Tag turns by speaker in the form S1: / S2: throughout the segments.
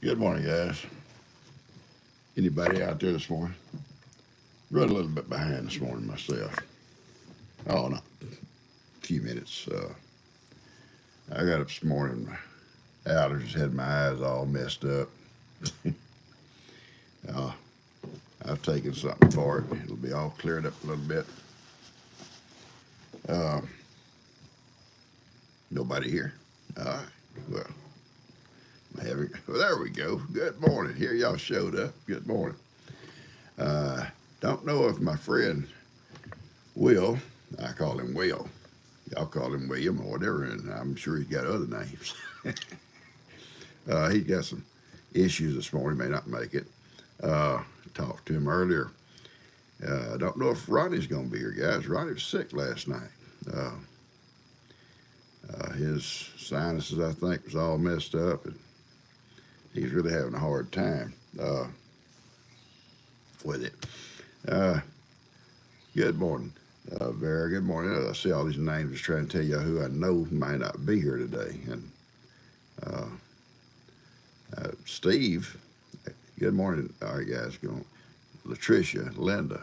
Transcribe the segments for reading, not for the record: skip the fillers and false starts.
S1: Good morning, guys. Anybody out there this morning? Run a little bit behind this morning myself. Oh, no, a few minutes. I got up this morning, my allergies had my eyes all messed up. uh, I've taken something for it. It'll be all cleared up a little bit. Uh, Nobody here? All right. Well, there we go. Good morning. Here y'all showed up. Good morning. Don't know if my friend Will, I call him Will, y'all call him William or whatever, and I'm sure he's got other names. He got some issues this morning, may not make it. Talked to him earlier. I don't know if Ronnie's going to be here, guys. Ronnie was sick last night. His sinuses, I think, was all messed up, and he's really having a hard time with it. Good morning, Vera. Good morning. I see all these names, just trying to tell you who I know might not be here today. And Steve, good morning. All right, guys. Latricia, Linda,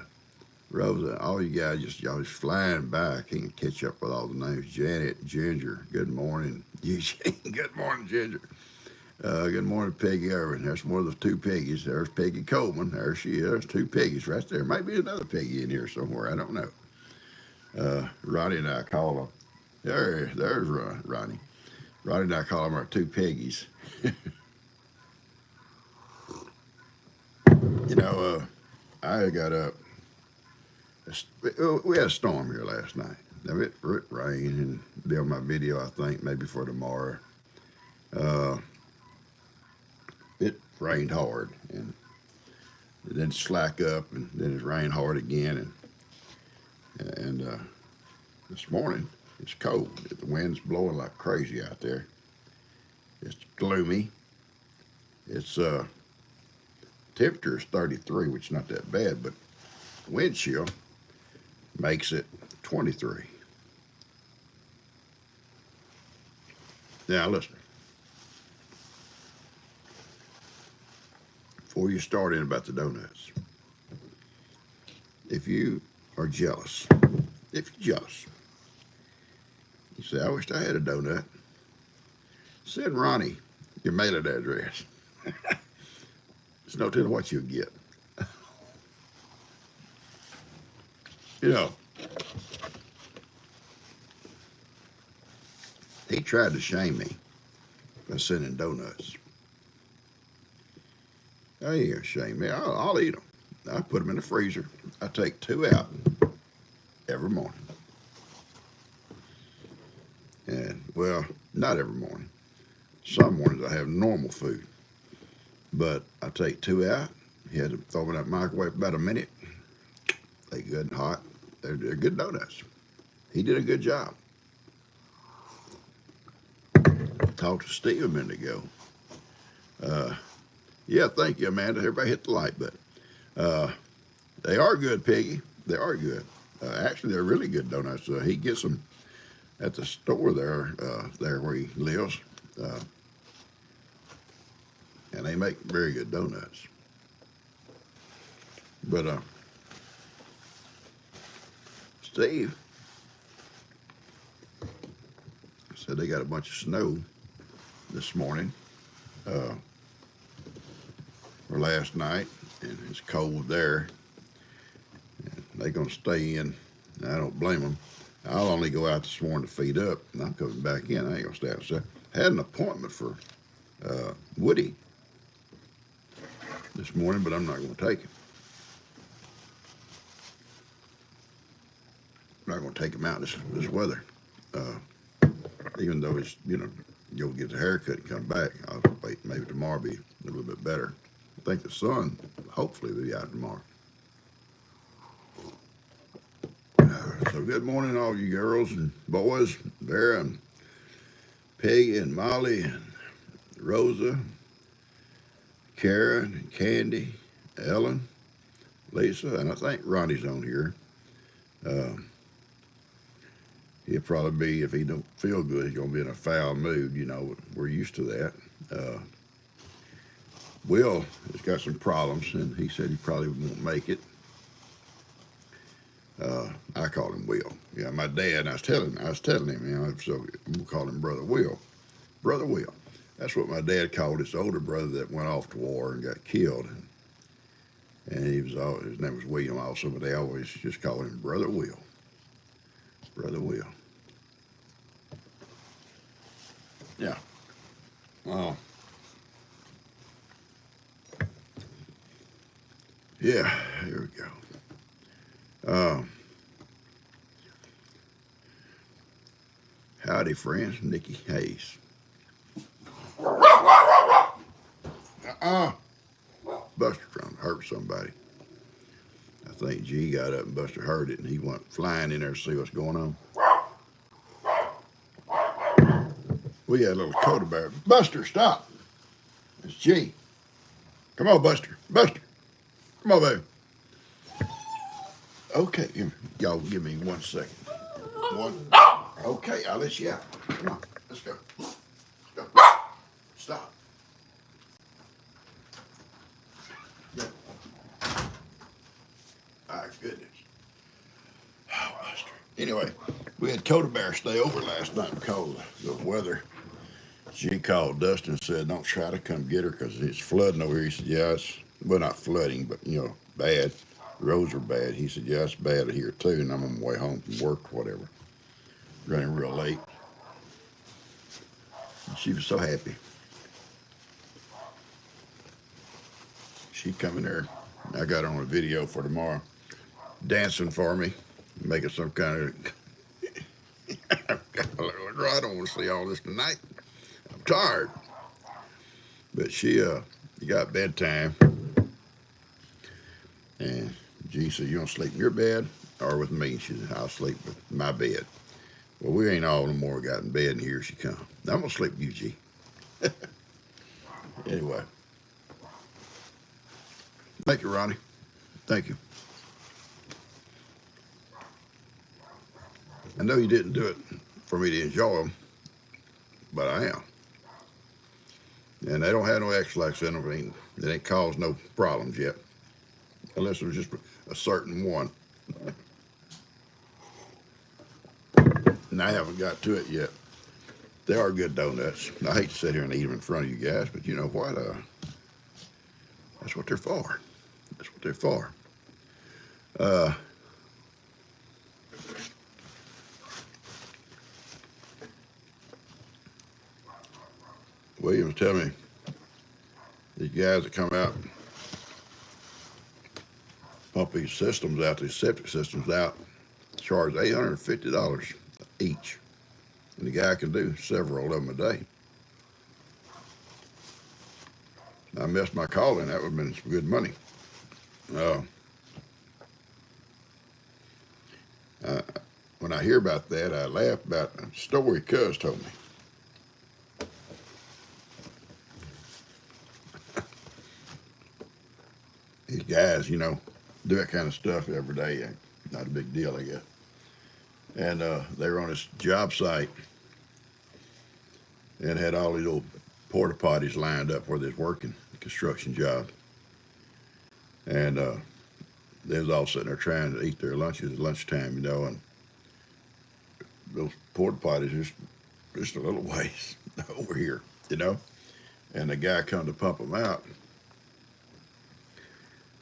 S1: Rosa, all you guys, y'all just flying by. I can't catch up with all the names. Janet, Ginger, good morning. Eugene, good morning, Ginger. Good morning, Peggy Irvin. There's one of the two Peggies. There's Peggy Coleman. There she is. There's two Peggies right there. Might be another Peggy in here somewhere. I don't know. Ronnie and I call them. There's Ronnie. Ronnie and I call them our two Peggies. I got up. We had a storm here last night. Now it rained, and be on my video, I think, maybe for tomorrow. It rained hard, and it then slack up, and then it rained hard again, and this morning it's cold. The wind's blowing like crazy out there. It's gloomy. It's temperature is 33, which is not that bad, but wind chill makes it 23. Now listen, before you start in about the donuts, if you are jealous, you say, I wish I had a donut, send Ronnie your mailing address. There's no telling what you'll get. He tried to shame me by sending donuts. Oh, he ain't shame me. I'll eat them. I put them in the freezer. I take 2 out every morning. And, well, not every morning. Some mornings I have normal food. But I take 2 out. You had to throw them in that microwave about a minute. They good and hot. They're good donuts. He did a good job. Talked to Steve a minute ago. Yeah, thank you, Amanda. Everybody hit the like button. They are good, Peggy. They are good. Actually, they're really good donuts. He gets them at the store there where he lives. And they make very good donuts. But Steve said they got a bunch of snow this morning or last night, and it's cold there. And they're going to stay in. I don't blame them. I'll only go out this morning to feed up, and I'm coming back in. I ain't going to stay outside. I had an appointment for Woody this morning, but I'm not going to take him. I'm not going to take him out this weather. Even though it's, you'll get the haircut and come back. I'll wait, maybe tomorrow be a little bit better. I think the sun hopefully will be out tomorrow. So good morning, all you girls and boys, Vera and Peggy and Molly and Rosa, Karen and Candy, Ellen, Lisa, and I think Ronnie's on here. He'll probably be, if he don't feel good, he's going to be in a foul mood. We're used to that. Will has got some problems, and he said he probably won't make it. I call him Will. Yeah, my dad. I was telling him, so we'll call him Brother Will. Brother Will. That's what my dad called his older brother that went off to war and got killed. And his name was William also, but they always just called him Brother Will. Brother Will. Yeah. Oh. Yeah. Here we go. Howdy, friends. Nikki Hayes. Buster trying to hurt somebody. I think G got up and Buster heard it, and he went flying in there to see what's going on. We had a little Dakota bear. Buster, stop. It's G. Come on, Buster. Buster. Come on, baby. Okay, y'all give me 1 second. One. Okay, I'll let you out. Come on, let's go. Let's go. Stop. Yeah. My goodness. Oh, Buster. Anyway, we had Dakota bear stay over last night because of the weather. She called Dustin and said, don't try to come get her because it's flooding over here. He said, yeah, it's, well, not flooding, but, bad. The roads are bad. He said, yeah, it's bad here too, and I'm on my way home from work or whatever. Running real late. And she was so happy. She come in there. I got her on a video for tomorrow, dancing for me, making some kind of, I don't want to see all this tonight. I'm tired. But she got bedtime, and G said, you want to sleep in your bed or with me? She said, I'll sleep with my bed. Well, we ain't all no more got in bed, and here she come. I'm going to sleep with you, G. Anyway. Thank you, Ronnie. Thank you. I know you didn't do it for me to enjoy them, but I am. And they don't have no X-lax in them. They ain't caused no problems yet, unless it was just a certain one. And I haven't got to it yet. They are good donuts. I hate to sit here and eat them in front of you guys, but you know what? That's what they're for. That's what they're for. Williams tell me these guys that come out pump these systems out, these septic systems out, charge $850 each. And the guy can do several of them a day. I missed my calling. That would have been some good money. When I hear about that, I laugh about a story Cuz told me. These guys, do that kind of stuff every day. Not a big deal, I guess. And they were on this job site and had all these little porta potties lined up where they was working, construction job. And they was all sitting there trying to eat their lunches at lunchtime, and those porta potties just a little ways over here, And the guy come to pump them out.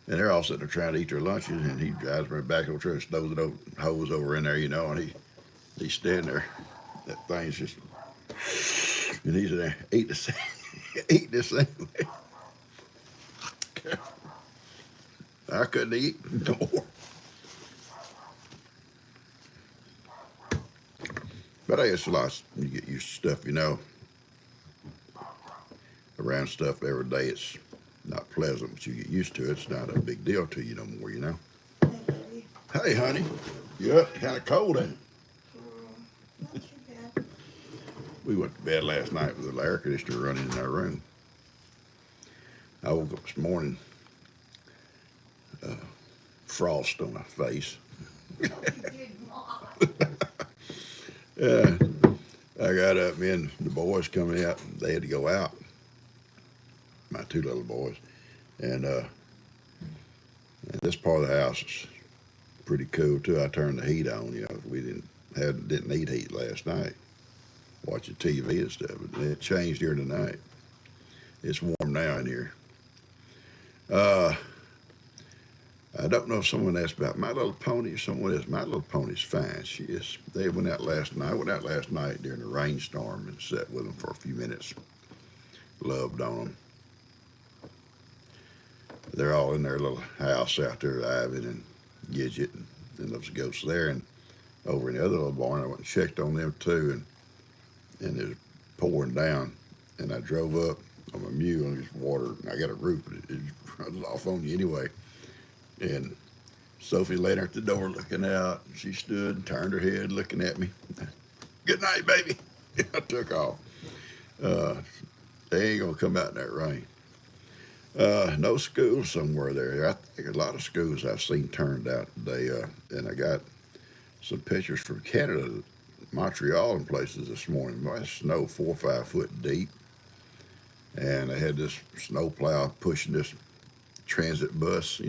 S1: And they're all sitting there trying to eat their lunches, and he drives right back over there and stows the hose over in there, and he's standing there. That thing's just, and he's in there eating the same way. I couldn't eat no more. But I guess a lot, you get used to stuff, around stuff every day. It's not pleasant, but you get used to it. It's not a big deal to you no more, Hey, honey. You up? Kind of cold, ain't it?
S2: Not too bad.
S1: We went to bed last night with the air conditioner running in our room. I woke up this morning, frost on my face. Yeah, I got up, me and the boys coming out. They had to go out. my two little boys, and this part of the house is pretty cool too. I turned the heat on. You know, we didn't need heat last night, watching TV and stuff. But it changed here tonight. It's warm now in here. Uh, I don't know if someone asked about My Little Pony or someone else. My Little Pony's fine. She is. They went out last night. I went out last night during the rainstorm and sat with them for a few minutes. Loved on them. They're all in their little house out there, Ivan and Gidget and those ghosts there. And over in the other little barn, I went and checked on them too. And it was pouring down. And I drove up on my mule and just water. I got a roof, but it runs off on you anyway. And Sophie laid there at the door looking out. She stood and turned her head looking at me. Good night, baby. I took off. They ain't going to come out in that rain. No school somewhere there. I think a lot of schools I've seen turned out today. And I got some pictures from Canada, Montreal and places this morning. Well, snow 4 or 5 foot deep. And they had this snow plow pushing this transit bus,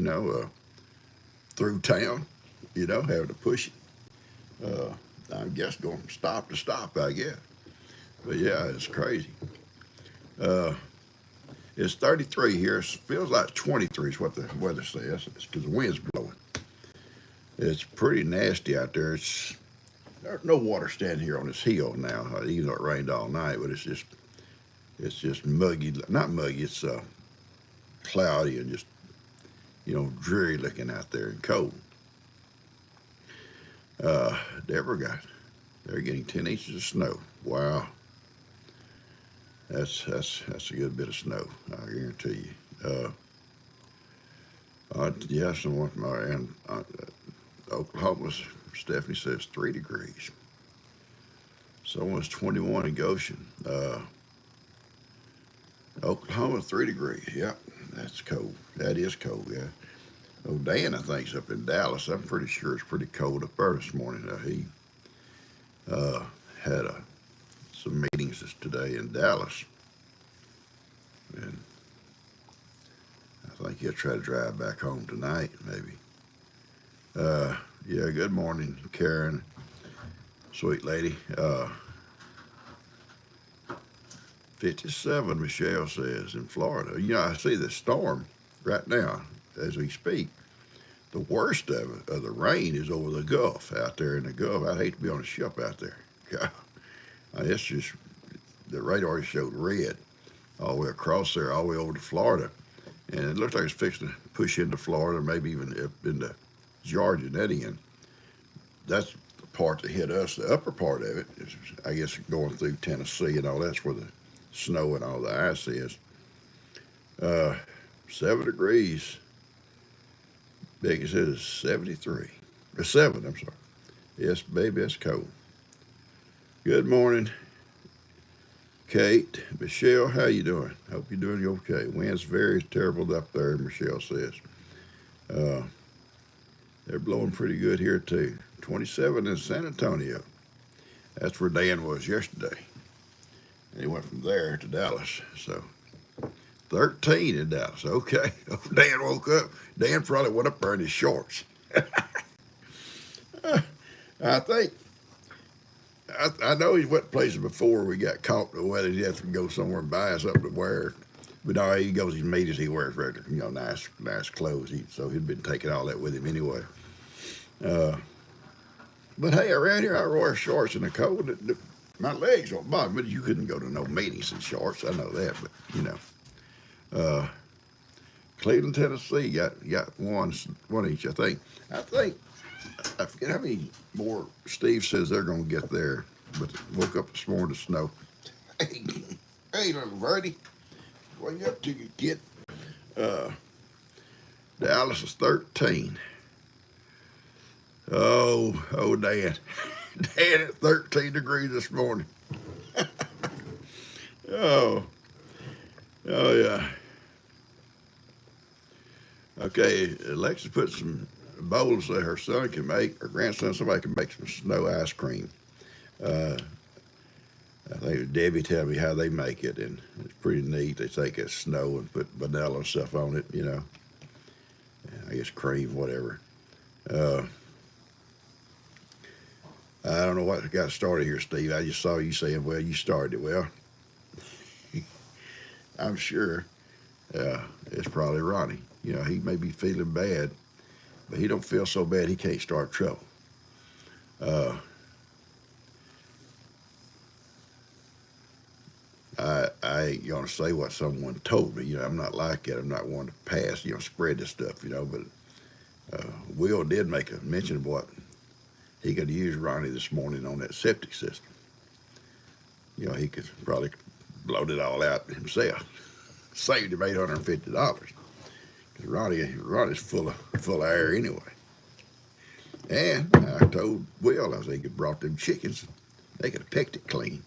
S1: through town, having to push it. I guess going from stop to stop, I guess. But yeah, it's crazy. It's 33 here. It feels like 23 is what the weather says. It's because the wind's blowing. It's pretty nasty out there. There's no water standing here on this hill now, even though it rained all night, but it's just muggy, not muggy, it's cloudy and just, dreary looking out there and cold. They're getting 10 inches of snow. Wow. That's a good bit of snow, I guarantee you. Yeah, someone from our end, Oklahoma, Stephanie says 3 degrees. Someone's 21 in Goshen. Oklahoma, 3 degrees. Yep, that's cold. That is cold, yeah. Oh, Dan, I think, is up in Dallas. I'm pretty sure it's pretty cold up there this morning. He had some meetings today in Dallas. And I think he'll try to drive back home tonight, maybe. Yeah, good morning, Karen. Sweet lady. 57, Michelle says, in Florida. I see the storm right now as we speak. The worst of the rain is over the Gulf, out there in the Gulf. I'd hate to be on a ship out there. God, it's just, the radar showed red all the way across there, all the way over to Florida. And it looks like it's fixing to push into Florida, maybe even up into Georgia and that end. That's the part that hit us. The upper part of it is, I guess, going through Tennessee and all that's where the snow and all the ice is. 7 degrees. Biggest it is 73. 7, I'm sorry. Yes, baby, it's cold. Good morning, Kate. Michelle, how you doing? Hope you're doing okay. Wind's very terrible up there, Michelle says. They're blowing pretty good here, too. 27 in San Antonio. That's where Dan was yesterday. And he went from there to Dallas. So 13 in Dallas. Okay. Dan woke up. Dan probably went up there in his shorts. I know he's went places before we got caught in the weather. He had to go somewhere and buy something to wear. But no, he goes, his meetings, he wears regular, nice clothes. So he'd been taking all that with him anyway. But hey, around here I wear shorts in the cold. My legs don't bother me, but you couldn't go to no meetings in shorts. I know that, but Cleveland, Tennessee got one each. I forget how many more Steve says they're gonna get there, but woke up this morning to snow. Hey, little birdie, what you up to, you kid? Dallas is 13. Oh, Dan. Dan at 13 degrees this morning. Oh, yeah. Okay, Alexis put some bowls that her son can make, her grandson, somebody can make some snow ice cream. I think it was Debbie tell me how they make it, and it's pretty neat. They take that snow and put vanilla and stuff on it, I guess cream, whatever. Uh, I don't know what got started here, Steve. I just saw you saying, well, you started it. Well, I'm sure it's probably Ronnie. He may be feeling bad, but he don't feel so bad he can't start trouble. Uh, I ain't gonna say what someone told me. I'm not like that. I'm not one to pass, spread this stuff, But Will did make a mention of what he could use Ronnie this morning on that septic system. He could probably bloat it all out himself. Saved him $850. Cause Ronnie's full of air anyway. And I told Will, I said he could brought them chickens. They could have picked it clean.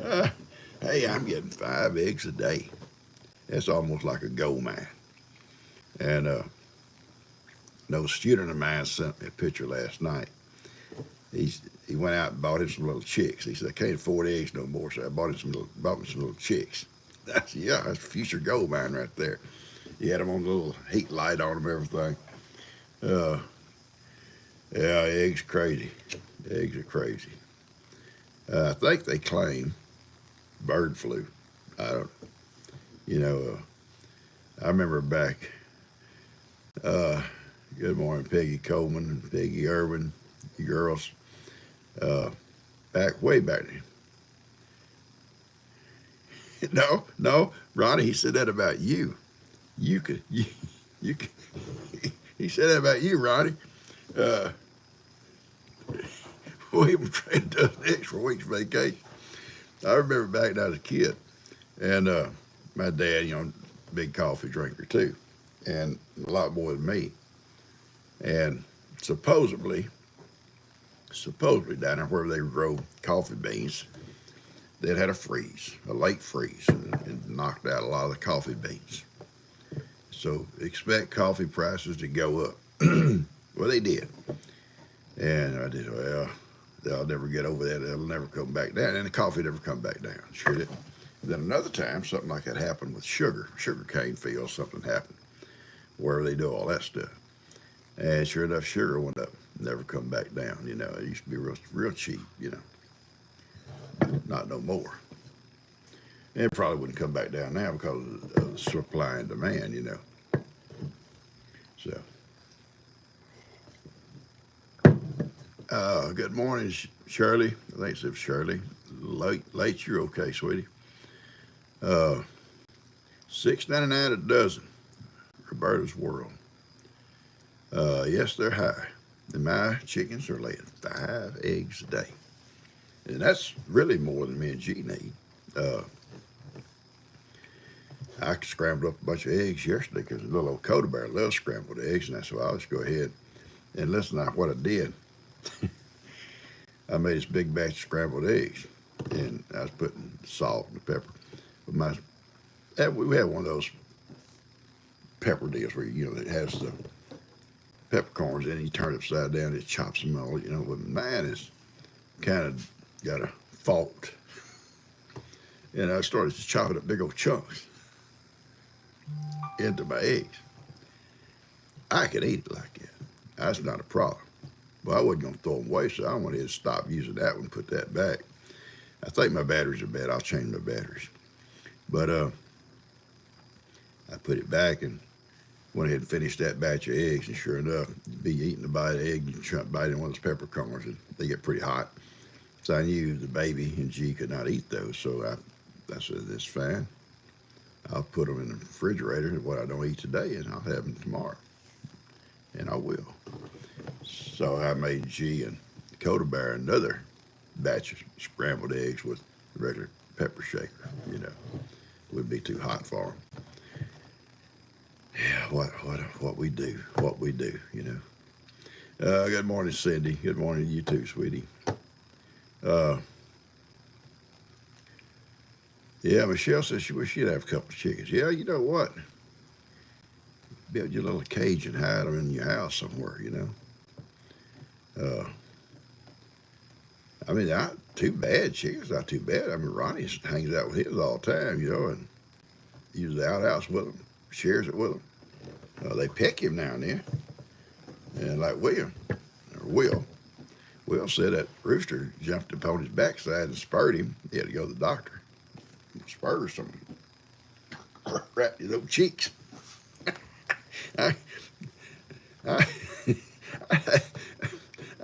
S1: uh, hey, I'm getting 5 eggs a day. That's almost like a gold mine. And no student of mine sent me a picture last night. He went out and bought him some little chicks. He said, I can't afford eggs no more, so I bought me some little chicks. I said, yeah, that's future gold mine right there. He had them on a little heat light on them, everything. Uh, yeah, eggs are crazy. Eggs are crazy. I think they claim bird flu. I don't, I remember back, good morning, Peggy Coleman and Peggy Irvin, you girls, uh, way back then. No, Ronnie, he said that about you. You could, he said that about you, Ronnie. Uh, we were trying to do an extra week's vacation. I remember back when I was a kid, and my dad, big coffee drinker too, and a lot more than me. And supposedly down there where they grow coffee beans, they'd had a late freeze, and knocked out a lot of the coffee beans. So expect coffee prices to go up. Well, they did. And I did, well, they'll never get over that. They'll never come back down. And the coffee never come back down. Sure did. Then another time, something like that happened with sugar cane fields, something happened where they do all that stuff. And sure enough, sugar went up, never come back down. It used to be real cheap, not no more. And it probably wouldn't come back down now because of the supply and demand, So, good morning, Shirley. I think it's Shirley. Late, you're okay, sweetie. $6.99 a dozen. Roberta's World. Yes, they're high. And my chickens are laying 5 eggs a day. And that's really more than me and G need. I scrambled up a bunch of eggs yesterday because the little old Coda Bear loves scrambled eggs, and I said, well, I'll just go ahead and listen to what I did. I made this big batch of scrambled eggs, and I was putting salt and pepper. But we had one of those pepper deals where it has the peppercorns in it, you turn it upside down, it chops them all. But mine is kind of got a fault, and I started chopping up big old chunks into my eggs. I could eat it like that. That's not a problem. Well, I wasn't going to throw them away, so I went ahead and stopped using that one, put that back. I think my batteries are bad. I'll change my batteries. But I put it back and went ahead and finished that batch of eggs, and sure enough, be eating a bite of egg, you bite in one of those peppercorns, and they get pretty hot. So I knew the baby and G could not eat those, so I said, that's fine. I'll put them in the refrigerator, what I don't eat today, and I'll have them tomorrow. And I will. So I made G and Coda Bear another batch of scrambled eggs with regular pepper shaker. Would be too hot for them. Yeah, what we do, Good morning, Cindy. Good morning to you too, sweetie. Yeah, Michelle says she wish she'd have a couple of chickens. Yeah, you know what? Build your little cage and hide them in your house somewhere, I mean, not too bad. Chicken's not too bad. I mean, Ronnie hangs out with his all the time, you know, and uses the outhouse with them, shares it with them. They peck him now and then. And like Will said that rooster jumped upon his backside and spurred him. He had to go to the doctor. Spurs some right his old cheeks. I, I,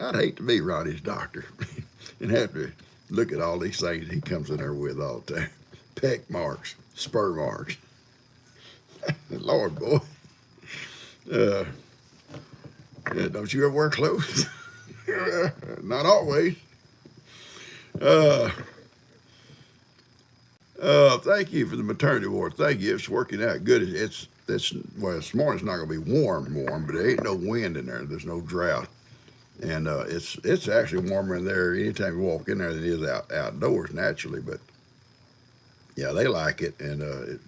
S1: I'd hate to be Ronnie's doctor and have to look at all these things he comes in there with all the time. Peck marks, spur marks. Lord, boy. Don't you ever wear clothes? Not always. Thank you for the maternity ward. Thank you. It's working out good. Well, this morning's not going to be warm, but there ain't no wind in there. There's no drought. And it's actually warmer in there anytime you walk in there than it is outdoors naturally. But yeah, they like it. And,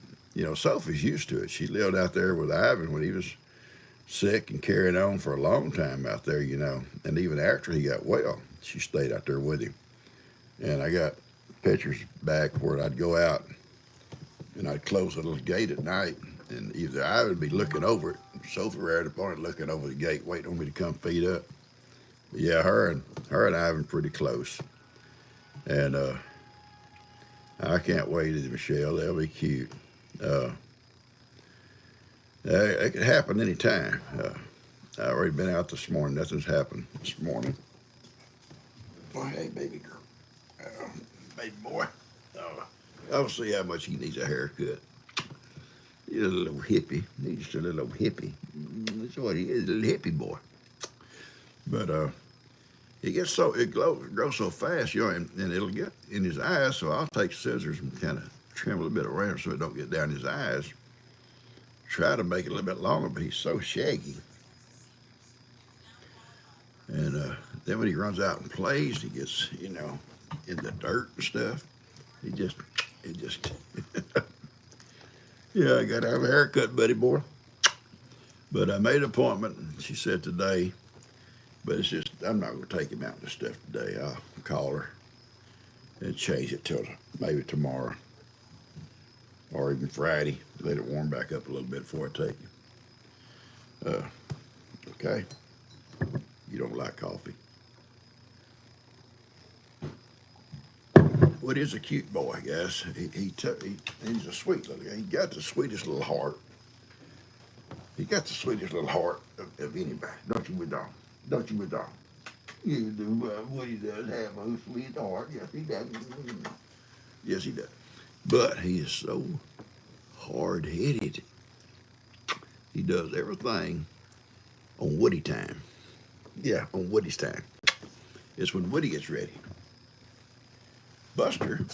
S1: Sophie's used to it. She lived out there with Ivan when he was sick and carrying on for a long time out there, And even after he got well, she stayed out there with him. And I got pictures back where I'd go out and I'd close the little gate at night, and either I would be looking over it, Sophie right up on it, looking over the gate, waiting on me to come feed up. But yeah, her and Ivan pretty close, and I can't wait to Michelle. They'll be cute. It could happen anytime. I already been out this morning. Nothing's happened this morning. Oh, hey, baby girl. Baby boy. I'll see how much he needs a haircut. He's a little hippie. He's just a little hippie. That's what he is, a little hippie boy. But it grows so fast, and it'll get in his eyes. So I'll take scissors and kind of trim a little bit around so it don't get down his eyes. Try to make it a little bit longer, but he's so shaggy. And then when he runs out and plays, he gets, in the dirt and stuff. It just, yeah, I got to have a haircut, buddy boy. But I made an appointment, she said today, but it's just, I'm not going to take him out and stuff today. I'll call her and change it till maybe tomorrow or even Friday. Let it warm back up a little bit before I take him. Okay. You don't like coffee. Well, he's a cute boy, guys. He's a sweet little guy. He got the sweetest little heart. He got the sweetest little heart of anybody. Don't you, Madonna? Don't you, Madonna? You do. Woody does have a sweet heart. Yes, he does. Yes, he does. But he is so hard-headed. He does everything on Woody time. Yeah, on Woody's time. It's when Woody gets ready. Buster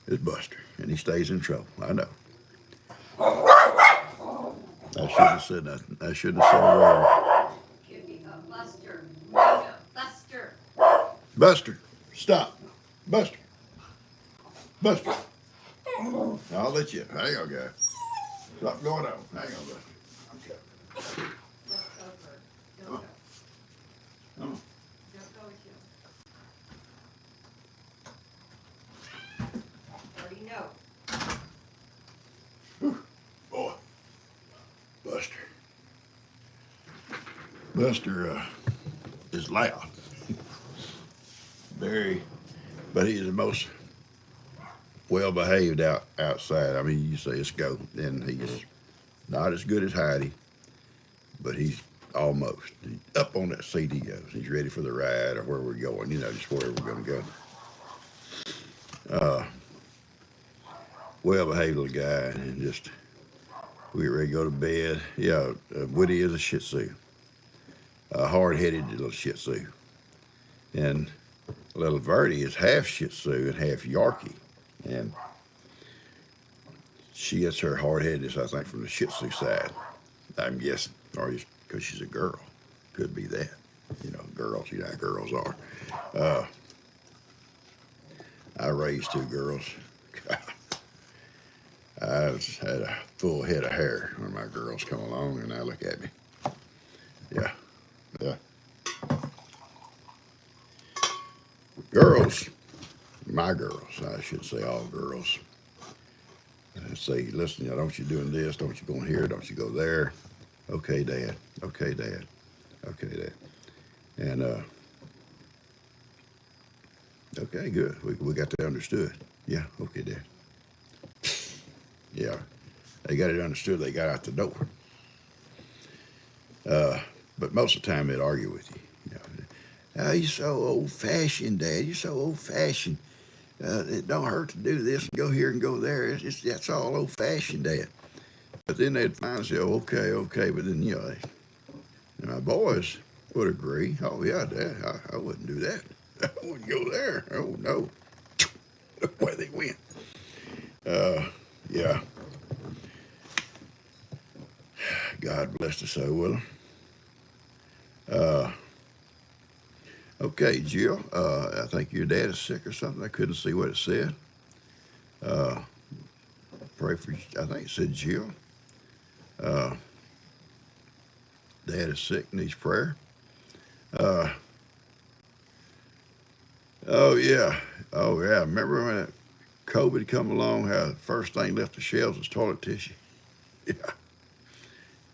S1: is Buster, and he stays in trouble. I know. I shouldn't have said nothing. I shouldn't have said a word.
S2: Buster. Buster.
S1: Buster, stop. Buster. Buster. I'll let you. Hang on, guys. Stop going on. Hang on, Buster. Okay.
S2: Don't go.
S1: Come on.
S2: Don't go with you. Already know.
S1: Whew. Boy. Buster is loud. But he's the most well-behaved outside. I mean, you say let's go, and he's not as good as Heidi, but he's almost. Up on that seat he goes. He's ready for the ride or where we're going, just where we're going to go. Well-behaved little guy, and just we get ready to go to bed. Yeah, Woody is a Shih Tzu, a hard-headed little Shih Tzu, and little Verdi is half Shih Tzu and half Yorkie, and she gets her hard-headedness, I think, from the Shih Tzu side. I'm guessing, or just because she's a girl, could be that. Girls, how girls are. I raised two girls. I had a full head of hair when my girls come along, and now look at me. Yeah. Girls, my girls, I should say all girls, say, listen, don't you doing this? Don't you go here? Don't you go there? Okay, Dad. Okay, Dad. Okay, Dad. And okay, good. We got that understood. Yeah. Okay, Dad. Yeah. They got it understood. They got out the door. But most of the time they'd argue with you. Oh, you're so old-fashioned, Dad. You're so old-fashioned. It don't hurt to do this and go here and go there. That's all old-fashioned, Dad. But then they'd finally say, oh, okay, okay. But then, and my boys would agree. Oh, yeah, Dad, I wouldn't do that. I wouldn't go there. Oh, no. Where they went. Yeah. God bless the soul, will okay, Jill, I think your dad is sick or something. I couldn't see what it said. Pray for, I think it said Jill. Dad is sick, needs prayer. Oh, yeah. Oh, yeah. Remember when COVID come along, how the first thing left the shelves was toilet tissue? Yeah.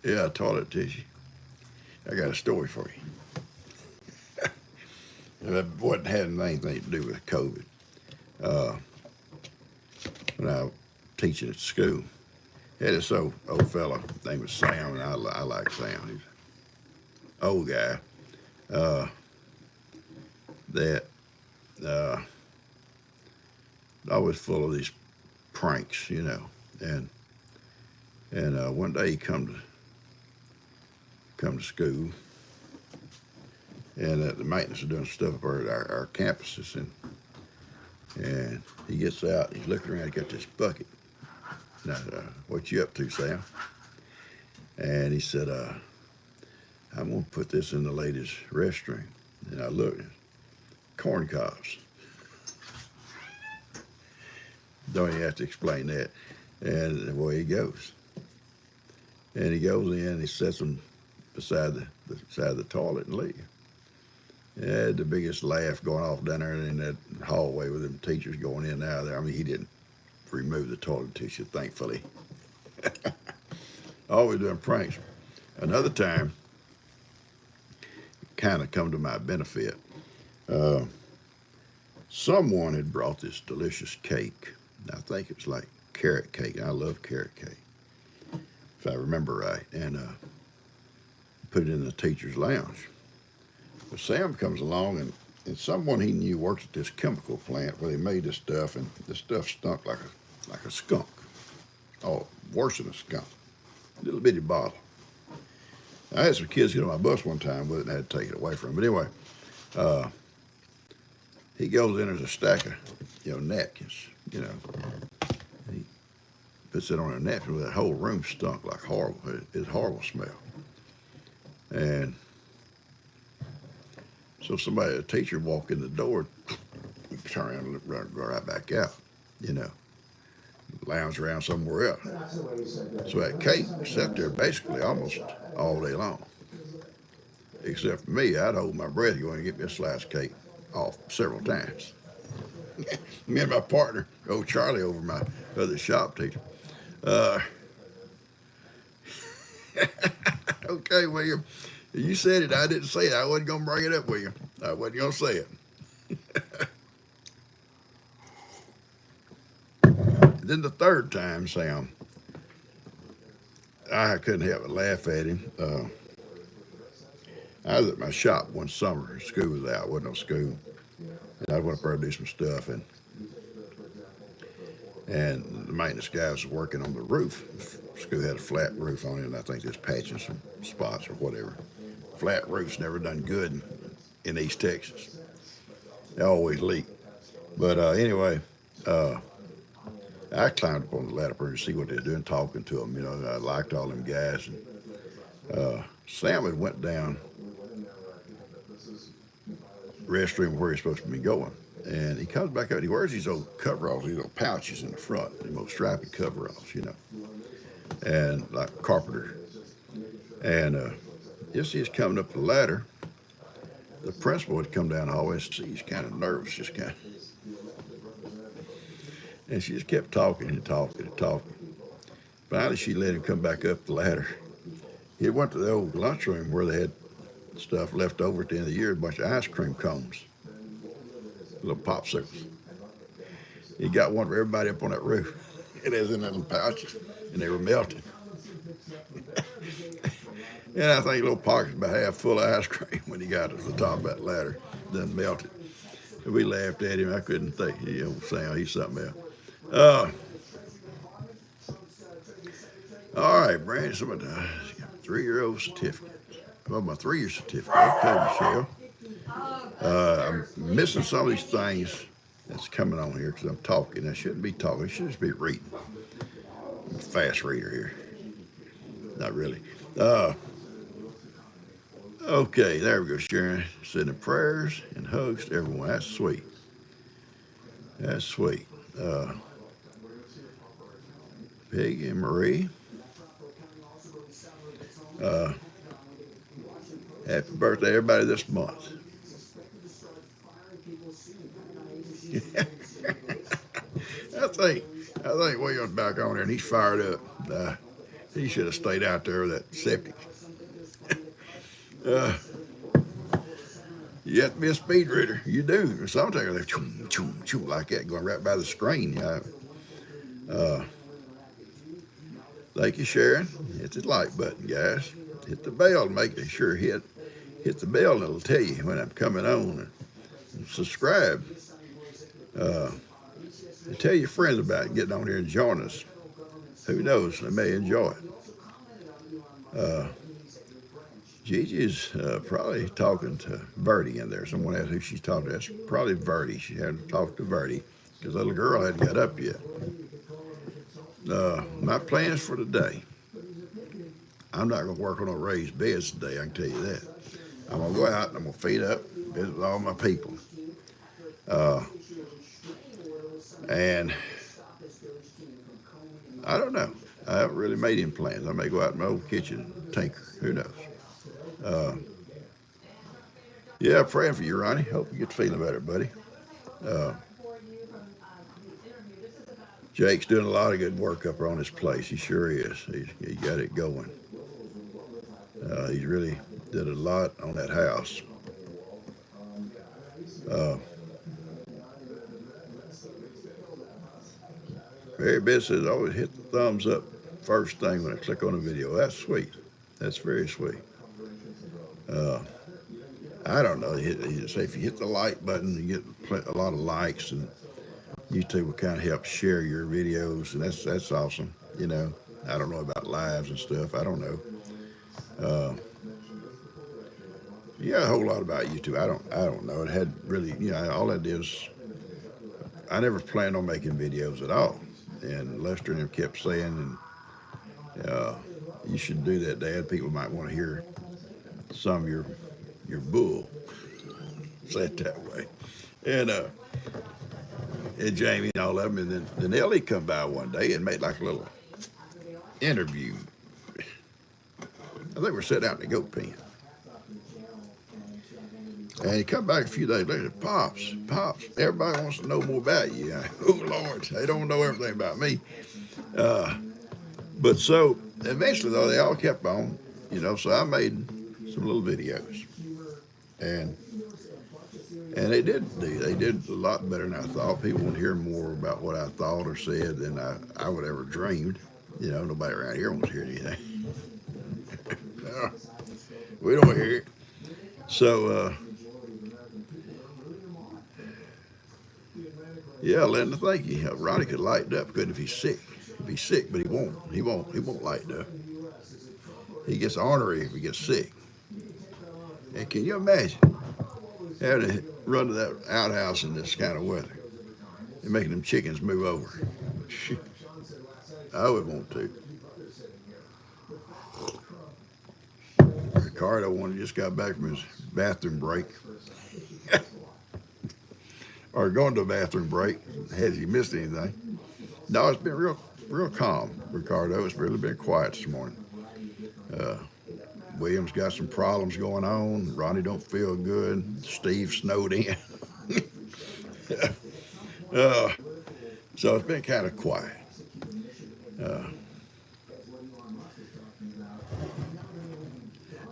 S1: Yeah, toilet tissue. I got a story for you. That wasn't had anything to do with COVID. When I was teaching at school, had this old fella named Sam, and I like Sam. He's an old guy that always full of these pranks, and one day he come to school, and the maintenance are doing stuff up at our campuses, and he gets out, he's looking around, he got this bucket. Now, what you up to, Sam? And he said, I'm going to put this in the ladies' restroom. And I looked, corn cobs. Don't even have to explain that. And away he goes. And he goes in, he sets them beside the toilet and leaves. He had the biggest laugh going off down there in that hallway with them teachers going in and out of there. I mean, he didn't remove the toilet tissue, thankfully. Always doing pranks. Another time, kind of come to my benefit. Someone had brought this delicious cake. I think it was like carrot cake. I love carrot cake, if I remember right. And put it in the teacher's lounge. But Sam comes along, and someone he knew worked at this chemical plant where they made this stuff, and this stuff stunk like a skunk. Oh, worse than a skunk. Little bitty bottle. I had some kids get on my bus one time with it, and I had to take it away from him. But anyway, he goes in, there's a stack of, napkins, He puts it on a napkin, that whole room stunk like horrible. It's horrible smell. And so a teacher walk in the door, turn around and go right back out, lounge around somewhere else. So that cake sat there basically almost all day long. Except for me, I'd hold my breath going to get me a slice of cake off several times. Me and my partner, old Charlie, over my other shop teacher. Okay, William, you said it. I didn't say it. I wasn't going to bring it up, William. I wasn't going to say it. Then the third time, Sam, I couldn't help but laugh at him. I was at my shop one summer. School was out. Wasn't no school. And I went up there to do some stuff, and the maintenance guys were working on the roof. School had a flat roof on it, and I think just patching some spots or whatever. Flat roof's never done good in East Texas. They always leak. But anyway, I climbed up on the ladder to see what they were doing, talking to them. I liked all them guys. And Sam had went down restroom where he's supposed to be going. And he comes back out. He wears these old coveralls, these old pouches in the front, these old stripy coveralls, and like carpenter. And just as he's coming up the ladder, the principal would come down always. She's kind of nervous, just kind of, and she just kept talking and talking and talking. Finally, she let him come back up the ladder. He went to the old lunchroom where they had stuff left over at the end of the year, a bunch of ice cream cones, little popsicles. He got one for everybody up on that roof. It was in little pouches, and they were melting. And I think little pockets about half full of ice cream when he got to the top of that ladder, then melted. And we laughed at him. I couldn't think, saying he's something else. All right, Brandon, so my 3-year-old certificate. Well, my 3-year certificate. Okay, Michelle. I'm missing some of these things that's coming on here because I'm talking. I shouldn't be talking. I should just be reading. I'm a fast reader here. Not really. Okay, there we go, Sharon. Sending prayers and hugs to everyone. That's sweet. That's sweet. Peggy and Marie. Happy birthday, everybody, this month. I think William's back on there and he's fired up. He should have stayed out there with that septic. You have to be a speed reader. You do. Sometimes they're choom, choom, choom like that, going right by the screen. Thank you, Sharon. Hit the like button, guys. Hit the bell and make sure hit the bell and it'll tell you when I'm coming on. And subscribe. And tell your friends about it, getting on here and join us. Who knows? They may enjoy it. Gigi's probably talking to Verdi in there. Someone asked who she's talking to. That's probably Verdi. She hadn't talked to Verdi because the little girl hadn't got up yet. My plans for today. I'm not going to work on no raised beds today, I can tell you that. I'm going to go out and I'm going to feed up, visit with all my people. And I don't know. I haven't really made any plans. I may go out in my old kitchen and tinker. Who knows? Yeah, praying for you, Ronnie. Hope you get feeling better, buddy. Jake's doing a lot of good work up on his place. He sure is. He got it going. He really did a lot on that house. Mary Beth says, always hit the thumbs up first thing when I click on a video. That's sweet. That's very sweet. I don't know. He say if you hit the like button, you get a lot of likes, and YouTube will kind of help share your videos, and that's awesome. You know, I don't know about lives and stuff. I don't know. Yeah, a whole lot about YouTube. I don't know. It had really, all I did was I never planned on making videos at all. And Lester and him kept saying, and you should do that, Dad. People might want to hear some of your bull. Say it that way. And Jamie and all of them. And then Ellie come by one day and made like a little interview. I think we're sitting out in the goat pen. And he come back a few days later, Pops, everybody wants to know more about you. Oh, Lord, they don't know everything about me. But so eventually, though, they all kept on, so I made some little videos. And they did a lot better than I thought. People want to hear more about what I thought or said than I would ever dreamed. Nobody around here wants to hear anything. No, we don't hear it. So, yeah, Linda, thank you. Ronnie could lighten up, couldn't if he's sick. If he's sick, but he won't lighten up. He gets ornery if he gets sick. And can you imagine having to run to that outhouse in this kind of weather and making them chickens move over? I would want to. Ricardo just got back from his bathroom break. Or going to a bathroom break. Has he missed anything? No, it's been real calm, Ricardo. It's really been quiet this morning. William's got some problems going on. Ronnie don't feel good. Steve snowed in. uh, so it's been kind of quiet. Uh,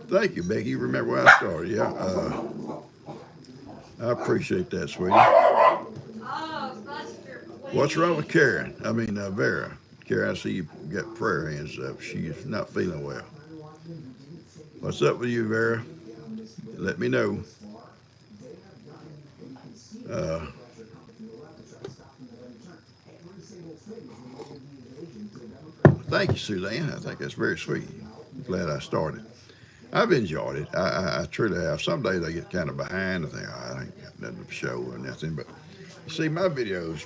S1: Thank you, Becky. You remember where I started? Yeah. I appreciate that, sweetie.
S2: Oh, Buster,
S1: What's wrong with
S2: please.
S1: Karen? I mean, Vera. Karen, I see you got prayer hands up. She's not feeling well. What's up with you, Vera? Let me know. Uh, Thank you, Suzanne. I think that's very sweet. Glad I started. I've enjoyed it. I truly have. Some days I get kind of behind. I think, oh, I ain't got nothing to show or nothing. But see, my videos,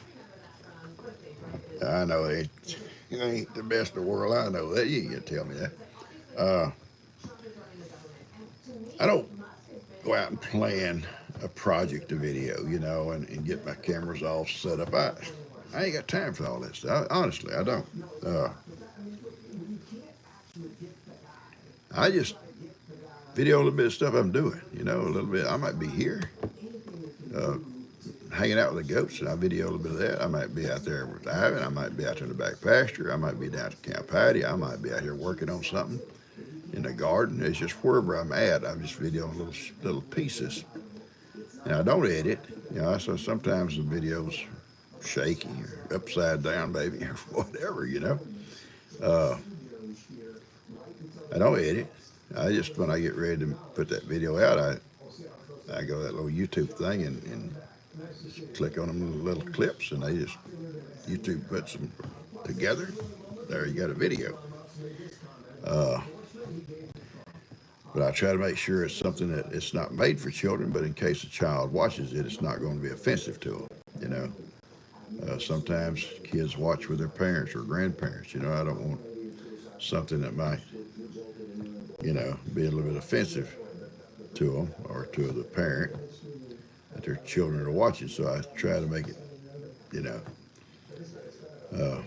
S1: I know they ain't the best in the world. I know that. You ain't going to tell me that. Uh, I don't go out and plan a project, a video, and get my cameras all set up. I ain't got time for all that stuff. Honestly, I don't. I just video a little bit of stuff I'm doing, a little bit. I might be here uh, hanging out with the goats, and I video a little bit of that. I might be out there diving. I might be out there in the back pasture. I might be down at the camp patio. I might be out here working on something in the garden. It's just wherever I'm at. I'm just videoing little pieces, and I don't edit. So sometimes the video's shaky or upside down, baby, or whatever. Uh, I don't edit. I just, when I get ready to put that video out, I go to that little YouTube thing and click on them little clips, and they just, YouTube puts them together. There you got a video. But I try to make sure it's something that it's not made for children, but in case a child watches it, it's not going to be offensive to them. Sometimes kids watch with their parents or grandparents. I don't want something that might, be a little bit offensive to them or to the parent that their children are watching. So I try to make it, but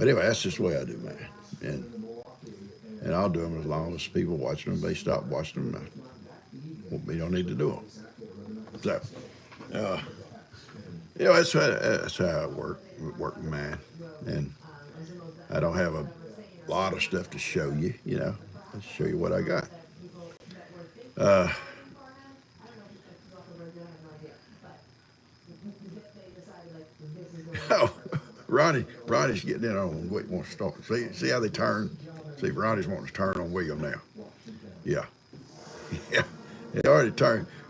S1: anyway, that's just the way I do mine. And I'll do them as long as people watching them, they stop watching them. We don't need to do them. So, that's how I work mine. And I don't have a lot of stuff to show you, I'll show you what I got. Oh, Ronnie's getting in on what he wants to start. See how they turn? See, Ronnie's wanting to turn on William now. Yeah. Yeah.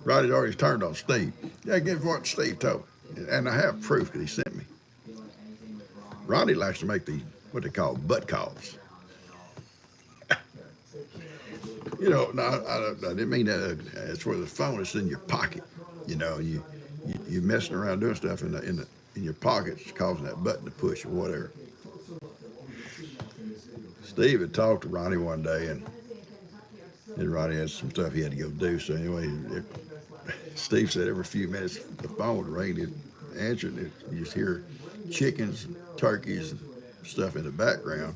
S1: Ronnie's already turned on Steve. Yeah, give what Steve told me. And I have proof that he sent me. Ronnie likes to make what they call butt calls. No, I didn't mean that. It's where the phone is in your pocket. You messing around doing stuff in your pockets, causing that button to push or whatever. Steve had talked to Ronnie one day, and Ronnie had some stuff he had to go do. So anyway, Steve said every few minutes the phone would ring, he'd answer it, you just hear chickens, turkeys, and stuff in the background,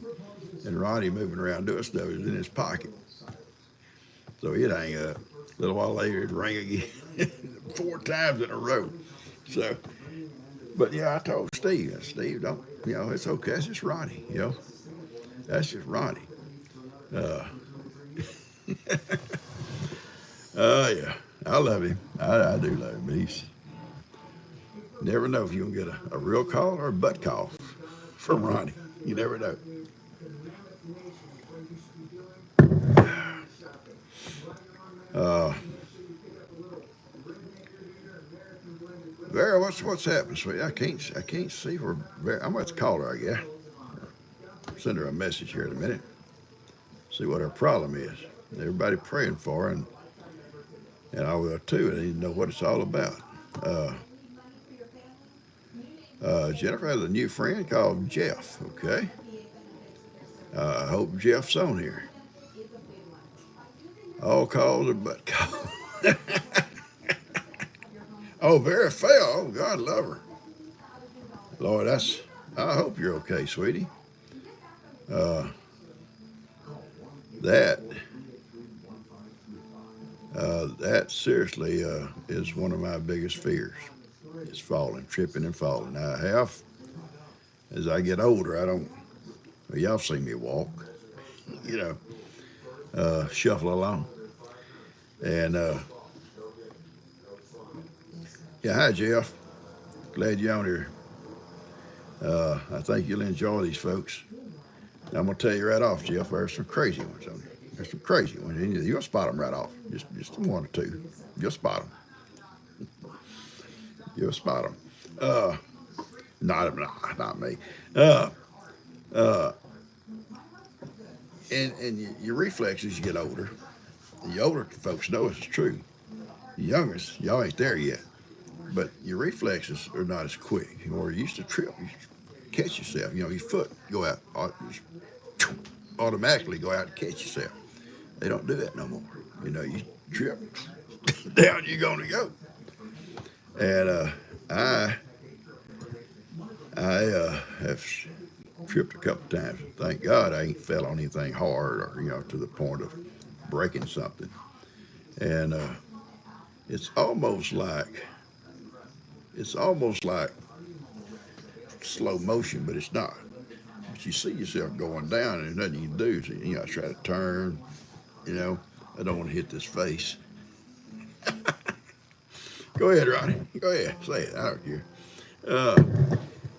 S1: and Ronnie moving around doing stuff was in his pocket. So he'd hang up. A little while later, it'd ring again 4 times in a row. So, but yeah, I told Steve, don't, it's okay. That's just Ronnie, That's just Ronnie. Yeah, I love him. I do love him. But he's never know if you're going to get a real call or a butt call from Ronnie. You never know. Vera, what's happening, sweetie? I can't see where Vera. I'm going to call her, I guess. Send her a message here in a minute. See what her problem is. Everybody praying for her, and I will too. I need to know what it's all about. Jennifer has a new friend called Jeff. Okay. I hope Jeff's on here. All calls are butt calls. Oh, Vera fell. Oh, God love her. Lord, I hope you're okay, sweetie. that that seriously is one of my biggest fears. Is falling, tripping and falling. Now, as I get older, I don't. Well, y'all see me walk, you know, shuffle along, and yeah. Hi, Jeff. Glad you're on here. I think you'll enjoy these folks. I'm gonna tell you right off, Jeff. There's some crazy ones on here. There's some crazy ones. And you'll spot them right off. Just one or two. You'll spot them. You'll spot them. Uh, not me. Uh, uh, and your reflexes, you get older. The older folks know it's true. The youngest, y'all ain't there yet. But your reflexes are not as quick. Or you used to trip, you catch yourself. Your foot go out, automatically go out and catch yourself. They don't do that no more. You trip, down you're gonna go. And I have tripped a couple times. Thank God I ain't fell on anything hard or to the point of breaking something. And it's almost like it's almost like slow motion, but it's not. But you see yourself going down, and there's nothing you can do. So I try to turn. I don't want to hit this face. Go ahead, Ronnie. Go ahead, say it. I don't care. Uh,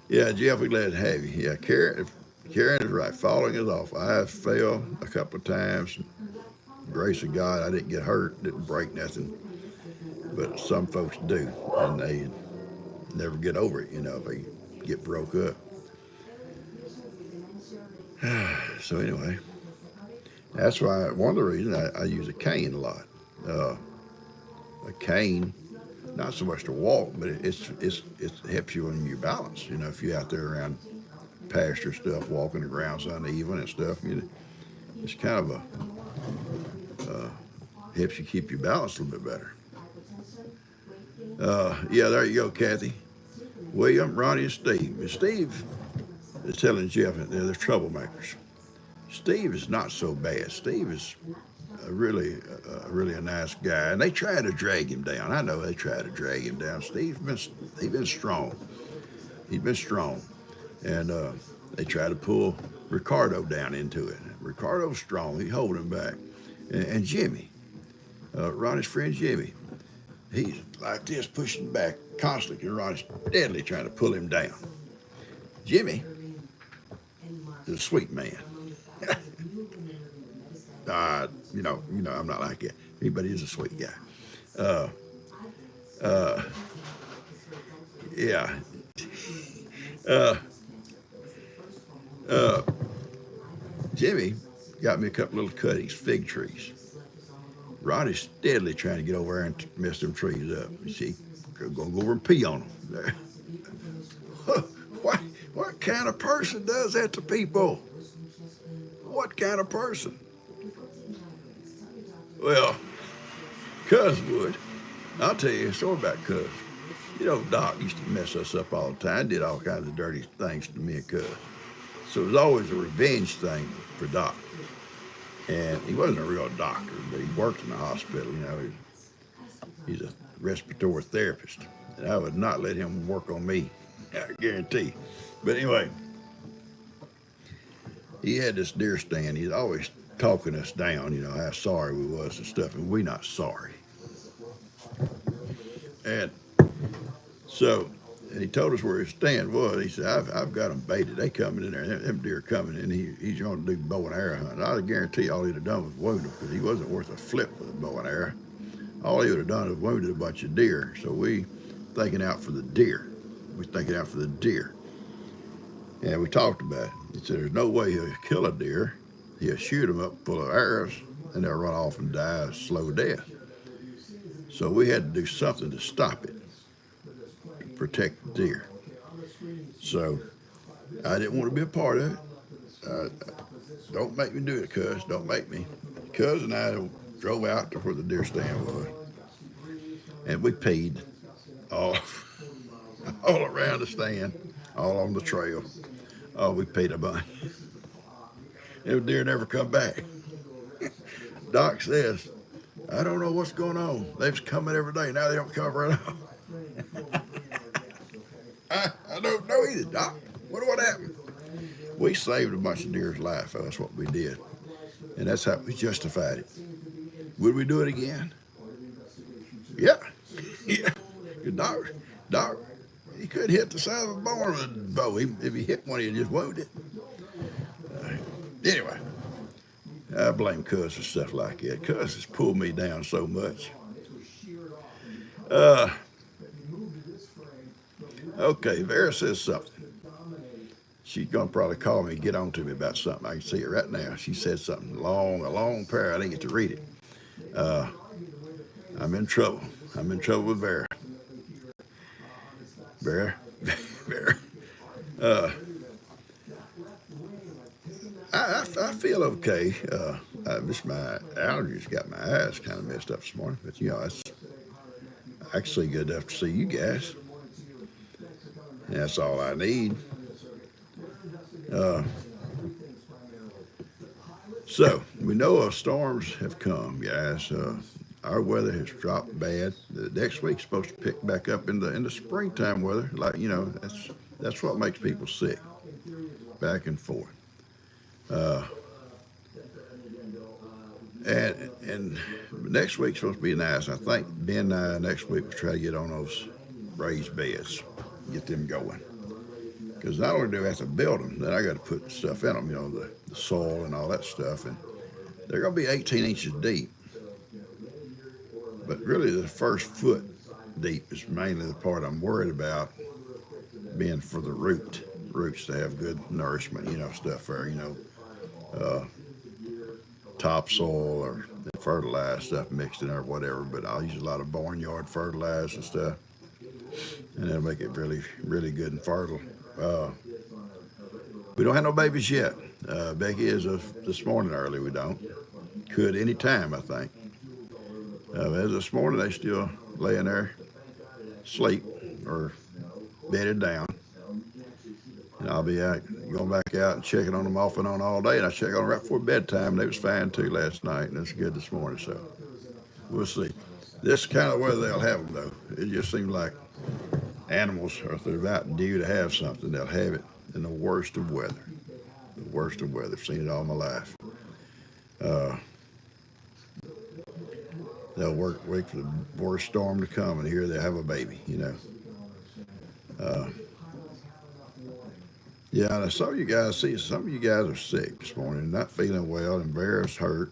S1: yeah, Jeff, we're glad to have you. Yeah, Karen is right. Falling is awful. I have fell a couple of times. Grace of God, I didn't get hurt, didn't break nothing. But some folks do, and they never get over it. If they get broke up. So anyway, that's why one of the reasons I use a cane a lot. Uh, a cane, not so much to walk, but it helps you in your balance. If you're out there around pasture stuff, walking the grounds uneven and stuff, it's kind of helps you keep your balance a little bit better. Yeah, there you go, Kathy. William, Ronnie, and Steve. And Steve is telling Jeff that they're troublemakers. Steve is not so bad. Steve is really a nice guy, and they try to drag him down. I know they try to drag him down. He's been strong. He's been strong, and they try to pull Ricardo down into it. Ricardo's strong. He's holding him back, and Jimmy, Ronnie's friend Jimmy, he's like this, pushing back constantly, and Ronnie's deadly trying to pull him down. Jimmy is a sweet man. I'm not like that. But he's a sweet guy. Yeah. Uh, uh, Jimmy got me a couple little cuttings, fig trees. Ronnie's steadily trying to get over there and mess them trees up. You see, gonna go over and pee on them. What kind of person does that to people? What kind of person? Well, Cuz would. I'll tell you a story about Cuz. Doc used to mess us up all the time, did all kinds of dirty things to me and Cuz. So it was always a revenge thing for Doc. And he wasn't a real doctor, but he worked in the hospital. He's a respiratory therapist. And I would not let him work on me, I guarantee. But anyway, he had this deer stand. He's always talking us down, how sorry we was and stuff, and we not sorry. And so he told us where his stand was. He said, I've got them baited. They coming in there. Them deer coming in. He's going to do bow and arrow hunting. I guarantee all he'd have done was wound them, because he wasn't worth a flip with a bow and arrow. All he would have done is wounded a bunch of deer. So we thinking out for the deer. And we talked about it. He said, there's no way he'll kill a deer. He'll shoot them up full of arrows, and they'll run off and die a slow death. So we had to do something to stop it, to protect the deer. So I didn't want to be a part of it. Don't make me do it, Cuz. Don't make me. Cuz and I drove out to where the deer stand was, and we peed all, all around the stand, all on the trail. Oh, we peed a bunch. And the deer never come back. Doc says, I don't know what's going on. They've coming every day. Now they don't come right now. I don't know either, Doc. What happened? We saved a bunch of deer's life. That's what we did. And that's how we justified it. Would we do it again? Yeah. Yeah. Doc, he could hit the side of a barn with a bow. If he hit one, he'd just wound it. Anyway, I blame Cuz for stuff like that. Cuz has pulled me down so much. Okay, Vera says something. She's gonna probably call me and get on to me about something. I can see it right now. She said something long, a long prayer. I didn't get to read it. I'm in trouble. I'm in trouble with Vera. Vera, Vera. I feel okay. Just my allergies got my eyes kind of messed up this morning, but it's actually good enough to see you guys. And that's all I need. So we know storms have come, guys. Our weather has dropped bad. The next week's supposed to pick back up in the springtime weather. Like that's what makes people sick. Back and forth. And next week's supposed to be nice. I think Ben and I next week will try to get on those raised beds, get them going. Because not only do I have to build them, then I got to put stuff in them, the soil and all that stuff. And they're going to be 18 inches deep. But really the first foot deep is mainly the part I'm worried about, being for the roots to have good nourishment, stuff there, topsoil or fertilized stuff mixed in there or whatever. But I'll use a lot of barnyard fertilizer and stuff. And that'll make it really, really good and fertile. We don't have no babies yet. Becky is this morning early. We don't. Could any time, I think. As this morning, they still laying there, asleep or bedded down. And I'll be going back out and checking on them off and on all day. And I check on them right before bedtime. They was fine too last night, and it's good this morning. So we'll see. This kind of weather they'll have them though. It just seems like animals, or if they're about due to have something, they'll have it in the worst of weather. The worst of weather. I've seen it all my life. They'll wait for the worst storm to come, and here they have a baby, Yeah, and some of you guys are sick this morning, not feeling well, and Vera's hurt,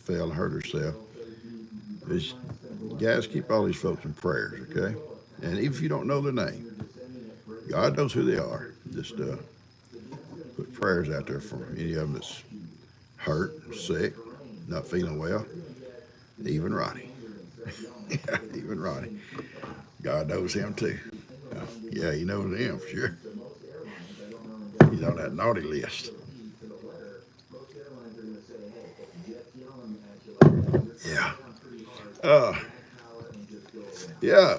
S1: fell and hurt herself. You guys keep all these folks in prayers, okay? And even if you don't know their name, God knows who they are. Just put prayers out there for any of them that's hurt, sick, not feeling well. Even Ronnie. Yeah, even Ronnie. God knows him too. Yeah, he knows him for sure. He's on that naughty list. Yeah. Yeah.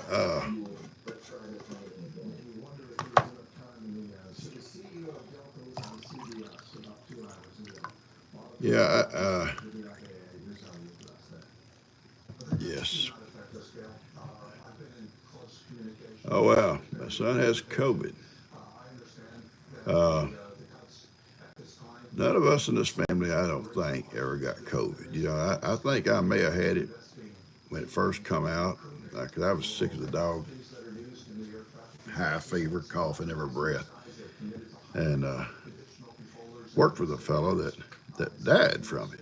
S1: Yeah. Yes. Oh, wow. My son has COVID. None of us in this family, I don't think, ever got COVID. I think I may have had it when it first come out, because I was sick as a dog, high fever, coughing every breath, and worked with a fellow that died from it.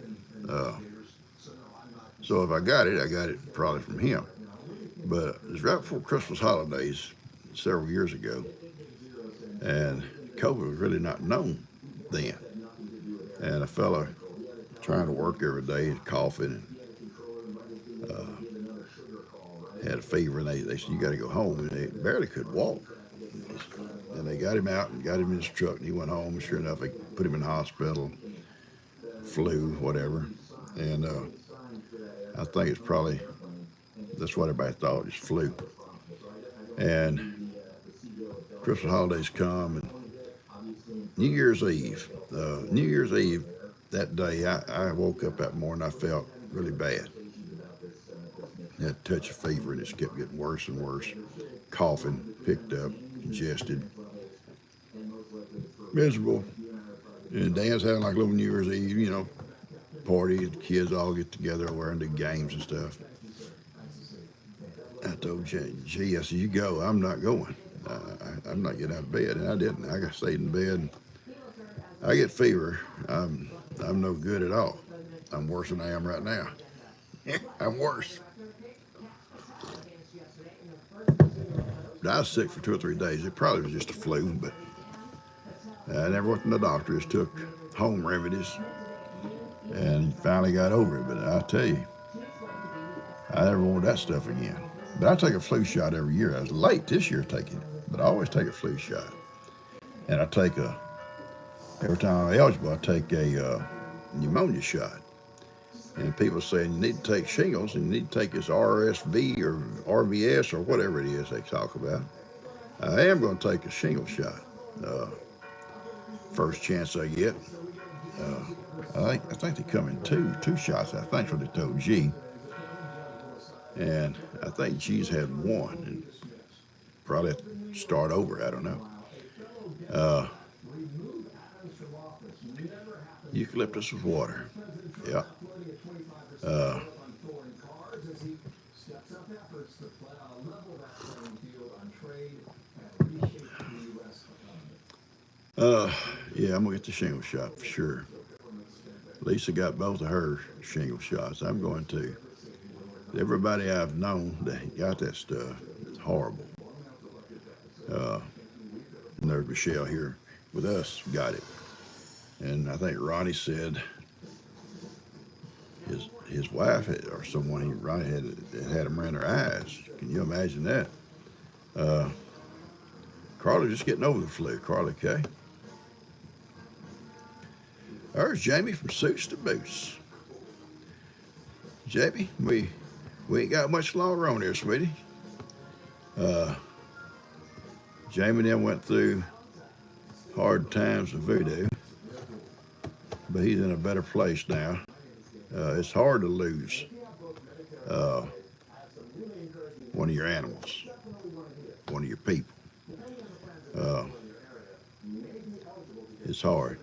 S1: So if I got it probably from him. But it was right before Christmas holidays several years ago, and COVID was really not known then. And a fella trying to work every day, coughing, and had a fever, and they said, you got to go home. And they barely could walk. And they got him out and got him in his truck, and he went home. And sure enough, they put him in the hospital, flu, whatever. And I think it's probably, that's what everybody thought, just flu. And Christmas holidays come, and New Year's Eve, that day, I woke up that morning, I felt really bad. Had a touch of fever, and it just kept getting worse and worse. Coughing, picked up, congested, miserable. And Dan's having like a little New Year's Eve, party. The kids all get together over and do games and stuff. I told G, I said, you go. I'm not going. I'm not getting out of bed. And I didn't. I got stayed in bed. And I get fever. I'm no good at all. I'm worse than I am right now. I'm worse. But I was sick for 2 or 3 days. It probably was just a flu, but I never went to the doctor. Just took home remedies and finally got over it. But I tell you, I never wanted that stuff again. But I take a flu shot every year. I was late this year taking it, but I always take a flu shot. And every time I'm eligible, I take a pneumonia shot. And people saying you need to take shingles and you need to take this RSV or RVS or whatever it is they talk about. I am going to take a shingle shot. First chance I get. I think they come in two shots. I think what they told G. And I think G's had one and probably have to start over. I don't know. Eucalyptus with water. Yeah. Yeah, I'm gonna get the shingle shot for sure. Lisa got both of her shingle shots. I'm going to. Everybody I've known that got that stuff, it's horrible. There's Michelle here with us got it, and I think Ronnie said his wife had, or someone Ronnie had them around her eyes. Can you imagine that? Carly just getting over the flu. Carly K. There's Jamie from Suits to Boots. Jamie, we ain't got much longer on here, sweetie. Jamie then went through hard times with voodoo, but he's in a better place now. It's hard to lose one of your animals, one of your people. It's hard.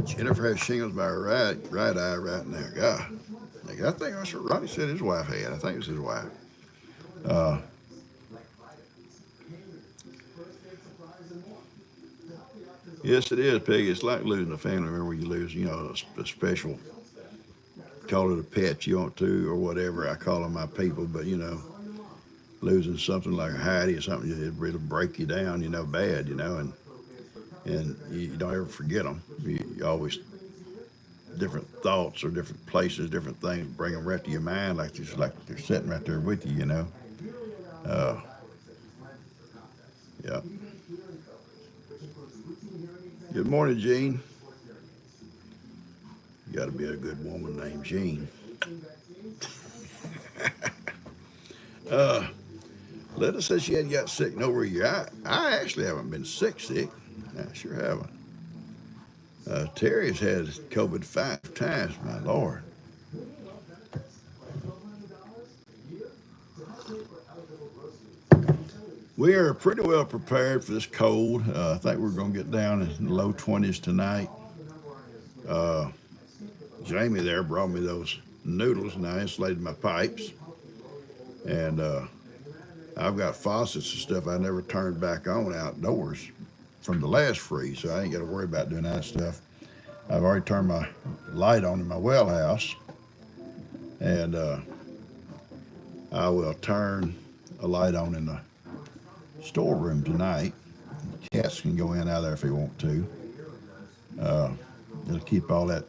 S1: Jennifer has shingles by her right eye right now. God, I think that's what Ronnie said his wife had. I think it was his wife. Yes, it is, Peggy. It's like losing a family member where you lose, a special, call it a pet you want to or whatever. I call them my people, but, losing something like a Heidi or something, it really break you down, bad, and you don't ever forget them. You always, different thoughts or different places, different things, bring them right to your mind like they're sitting right there with you, Yeah. Good morning, Jean. You got to be a good woman named Jean. Linda says she hadn't got sick in over a year. I actually haven't been sick. I sure haven't. Terry's had COVID 5 times, my Lord. We are pretty well prepared for this cold. I think we're going to get down in the low 20s tonight. Jamie there brought me those noodles, and I insulated my pipes. And I've got faucets and stuff I never turned back on outdoors from the last freeze, so I ain't got to worry about doing that stuff. I've already turned my light on in my well house, and I will turn a light on in the storeroom tonight. Cats can go in and out of there if they want to. It'll keep all that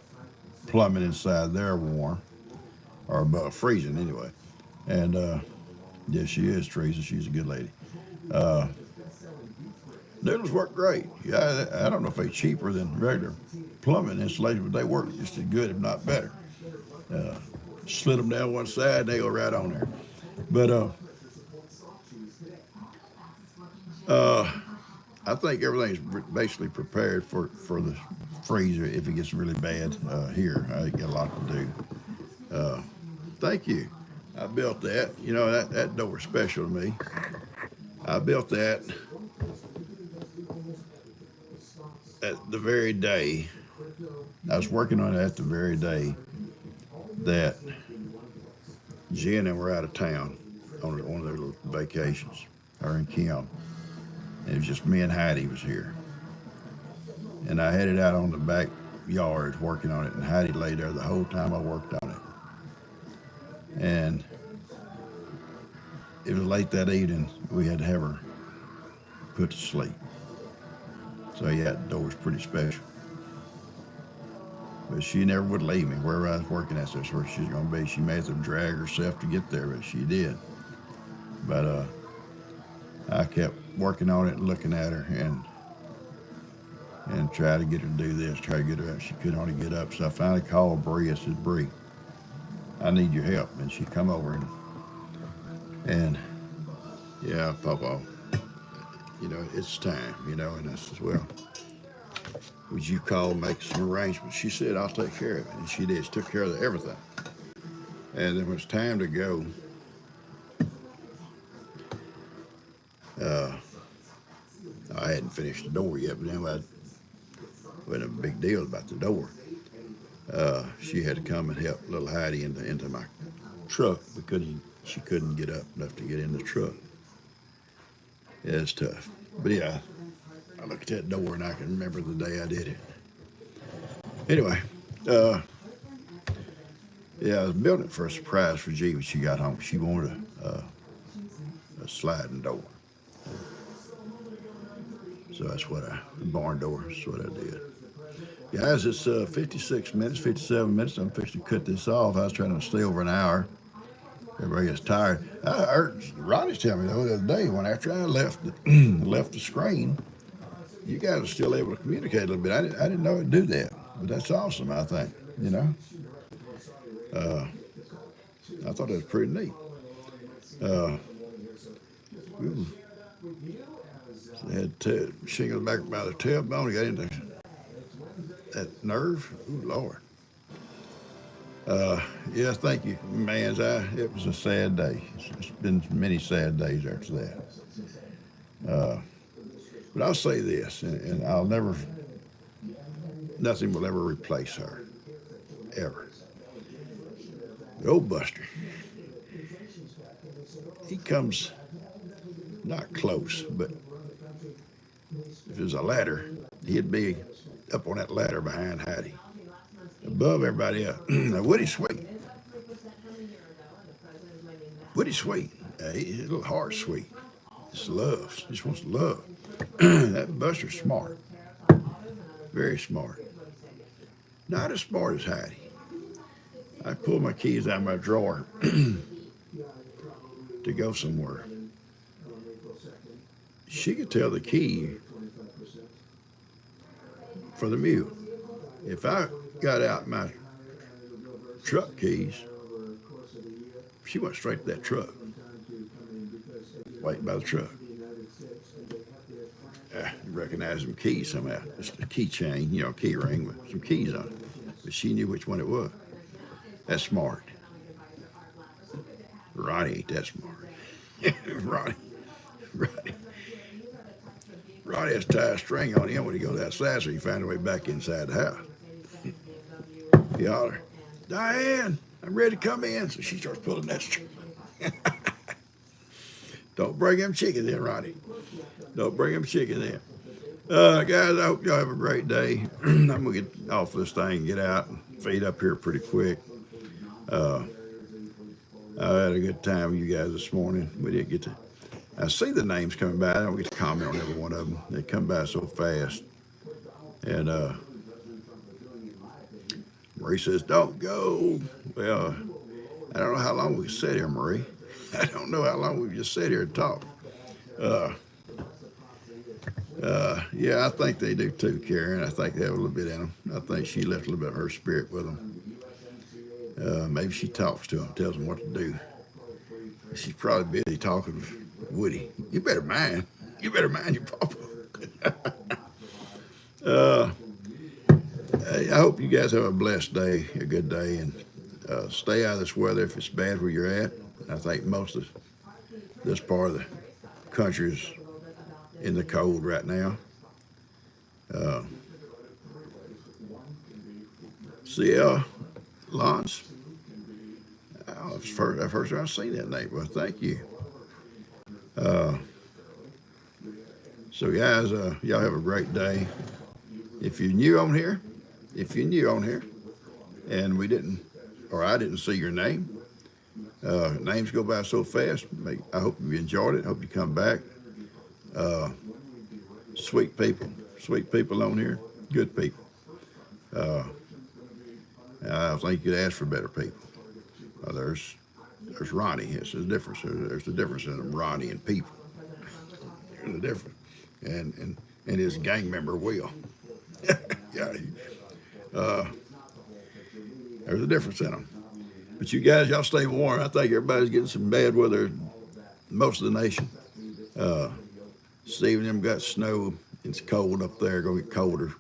S1: plumbing inside there warm, or above freezing anyway. And yes, she is, Teresa. She's a good lady. Noodles work great. Yeah, I don't know if they're cheaper than regular plumbing insulation, but they work just as good, if not better. Slit them down one side, they go right on there. But I think everything's basically prepared for the freezer if it gets really bad here. I got a lot to do. Uh, Thank you. I built that. You know, that door was special to me. I built that at the very day. I was working on it at the very day that Jen and were out of town on one of their little vacations, her and Kim. And it was just me and Heidi was here. And I had it out on the backyard working on it, and Heidi lay there the whole time I worked on it. And it was late that evening. We had to have her put to sleep. So yeah, the door was pretty special. But she never would leave me. Wherever I was working at, that's where she's going to be. She may have to drag herself to get there, but she did. But I kept working on it and looking at her and try to get her to do this, try to get her up. She couldn't hardly get up. So I finally called Bree. I said, Bree, I need your help. And she come over and yeah, PawPaw, you know, it's time, you know. And I said, well, would you call and make some arrangements? She said, I'll take care of it. And she did. She took care of everything. And then when it was time to go, I hadn't finished the door yet, but anyway, it wasn't a big deal about the door. She had to come and help little Heidi into my truck because she couldn't get up enough to get in the truck. Yeah, it's tough. But yeah, I look at that door and I can remember the day I did it. Anyway, yeah, I was building it for a surprise for G when she got home. She wanted a sliding door. So that's what a barn door. That's what I did. Guys, it's 56 minutes, 57 minutes. I'm fixing to cut this off. I was trying to stay over an hour. Everybody gets tired. I heard Ronnie's telling me the other day when after I left left the screen, you guys are still able to communicate a little bit. I didn't know it'd do that, but that's awesome. I think, you know. I thought that was pretty neat. They had shingles back by the tailbone. Got into that nerve. Ooh, Lord. Yeah, thank you, man. It was a sad day. It's been many sad days after that. But I'll say this, and I'll never, nothing will ever replace her, ever. The old Buster, he comes not close, but if there's a ladder, he'd be up on that ladder behind Heidi, above everybody else. Now, Woody's sweet. Woody's sweet. He's a little hard sweet. Just loves. Just wants to love. That Buster's smart. Very smart. Not as smart as Heidi. I pulled my keys out of my drawer to go somewhere. She could tell the key for the mule. If I got out my truck keys, she went straight to that truck, waiting by the truck. You recognize them keys somehow. It's a keychain, you know, key ring with some keys on it. But she knew which one it was. That's smart. Ronnie ain't that smart. Ronnie has to tie a string on him when he goes outside so he find a way back inside the house. He holler, Diane, I'm ready to come in. So she starts pulling that string. Don't bring them chickens in, Ronnie. Don't bring them chickens in. Guys, I hope y'all have a great day. I'm going to get off this thing and get out and feed up here pretty quick. I had a good time with you guys this morning. We didn't get to, I see the names coming by. I don't get to comment on every one of them. They come by so fast. And Marie says, don't go. Well, I don't know how long we can sit here, Marie. I don't know how long we can just sit here and talk. Yeah, I think they do too, Karen. I think they have a little bit in them. I think she left a little bit of her spirit with them. Maybe she talks to them, tells them what to do. She's probably busy talking with Woody. You better mind your papa. uh, hey, I hope you guys have a blessed day, a good day, and stay out of this weather if it's bad where you're at. I think most of this part of the country is in the cold right now. Uh, see, Lance, oh, it's first time I've seen that name. Well, thank you. Uh, so, guys, y'all have a great day. If you're new on here, and we didn't, or I didn't see your name, names go by so fast. I hope you enjoyed it. Hope you come back. Uh, sweet people on here, good people. I think you could ask for better people. There's Ronnie. It's a difference. There's a difference in Ronnie and people. There's a difference, and his gang member Will. Yeah, there's a difference in them. But you guys, y'all stay warm. I think everybody's getting some bad weather. Most of the nation. Steve and them got snow. It's cold up there. Gonna get colder.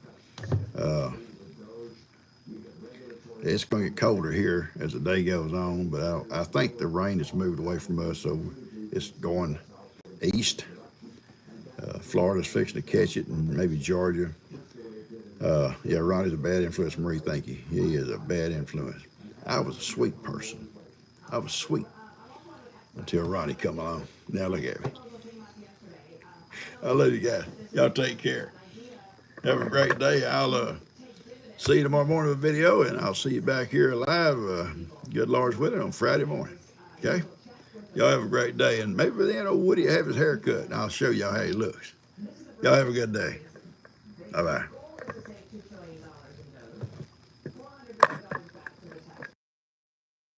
S1: It's going to get colder here as the day goes on, but I think the rain has moved away from us, so it's going east. Florida's fixing to catch it, and maybe Georgia. Yeah, Ronnie's a bad influence. Marie, thank you. He is a bad influence. I was a sweet person. I was sweet until Ronnie come along. Now look at me. I love you guys. Y'all take care. Have a great day. I'll see you tomorrow morning with a video, and I'll see you back here live, good Lord's willing, on Friday morning. Okay? Y'all have a great day, and maybe by then old Woody will have his hair cut, and I'll show y'all how he looks. Y'all have a good day. Bye-bye.